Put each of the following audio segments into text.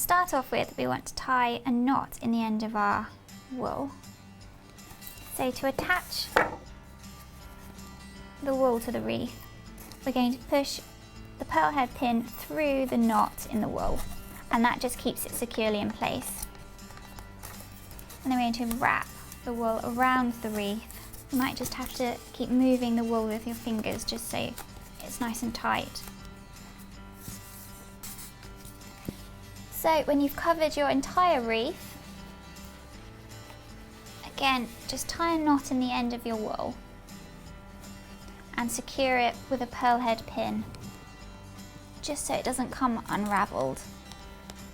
start off with, we want to tie a knot in the end of our wool. So to attach the wool to the wreath, we're going to push the pearl head pin through the knot in the wool, and that just keeps it securely in place. And then we're going to wrap the wool around the wreath. You might just have to keep moving the wool with your fingers just so it's nice and tight. So when you've covered your entire wreath, again, just tie a knot in the end of your wool and secure it with a pearl head pin, just so it doesn't come unravelled.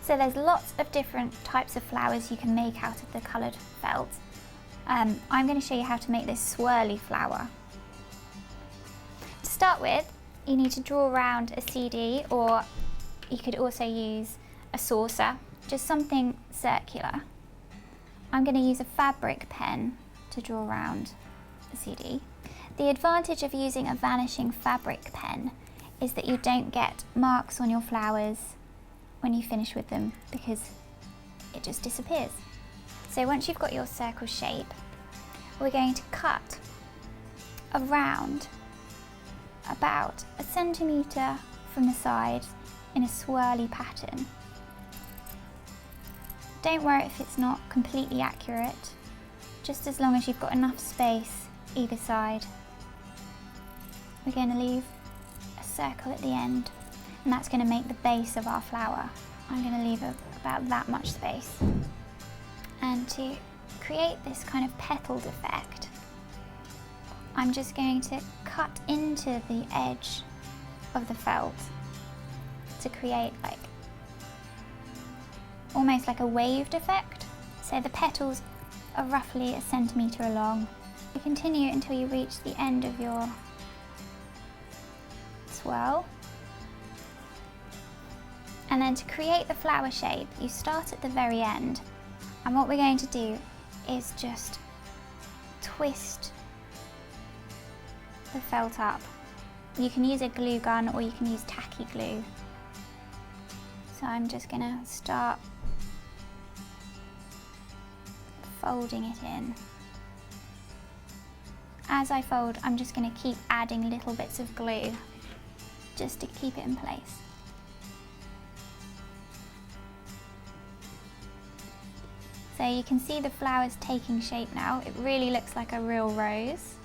So there's lots of different types of flowers you can make out of the coloured felt. I'm going to show you how to make this swirly flower. To start with, you need to draw around a CD, or you could also use a saucer, just something circular. I'm going to use a fabric pen to draw around a CD. The advantage of using a vanishing fabric pen is that you don't get marks on your flowers when you finish with them, because it just disappears. So once you've got your circle shape, we're going to cut around about 1 centimetre from the side in a swirly pattern. Don't worry if it's not completely accurate, just as long as you've got enough space either side. We're going to leave a circle at the end, and that's going to make the base of our flower. I'm going to leave about that much space. And to create this kind of petaled effect, I'm just going to cut into the edge of the felt to create almost like a waved effect. So the petals are roughly 1 centimetre long. You continue until you reach the end of your swirl. And then to create the flower shape, you start at the very end. And what we're going to do is just twist the felt up. You can use a glue gun or you can use tacky glue. So I'm just going to start folding it in. As I fold, I'm just going to keep adding little bits of glue just to keep it in place. So you can see the flowers taking shape now. It really looks like a real rose.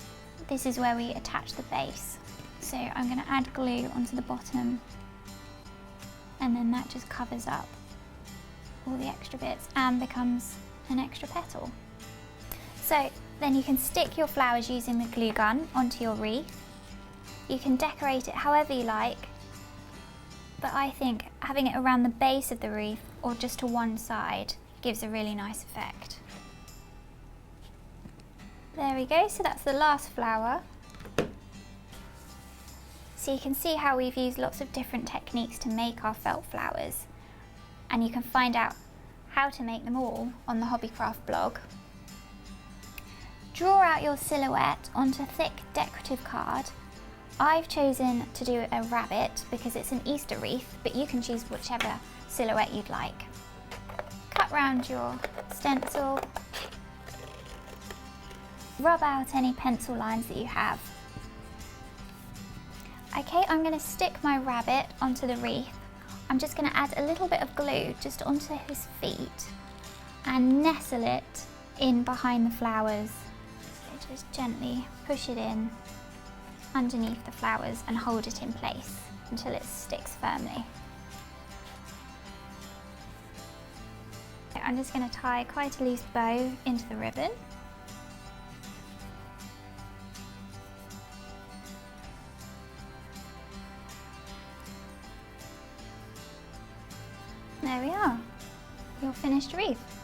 This is where we attach the base. So I'm going to add glue onto the bottom, and then that just covers up all the extra bits and becomes an extra petal. So then you can stick your flowers using the glue gun onto your wreath. You can decorate it however you like, but I think having it around the base of the wreath or just to one side gives a really nice effect. There we go, so that's the last flower. So you can see how we've used lots of different techniques to make our felt flowers, and you can find out how to make them all on the Hobbycraft blog. Draw out your silhouette onto a thick decorative card. I've chosen to do a rabbit because it's an Easter wreath, but you can choose whichever silhouette you'd like. Cut round your stencil, rub out any pencil lines that you have. Okay, I'm going to stick my rabbit onto the wreath. I'm just going to add a little bit of glue just onto his feet and nestle it in behind the flowers. So just gently push it in underneath the flowers and hold it in place until it sticks firmly. I'm just going to tie quite a loose bow into the ribbon. There we are, your finished wreath.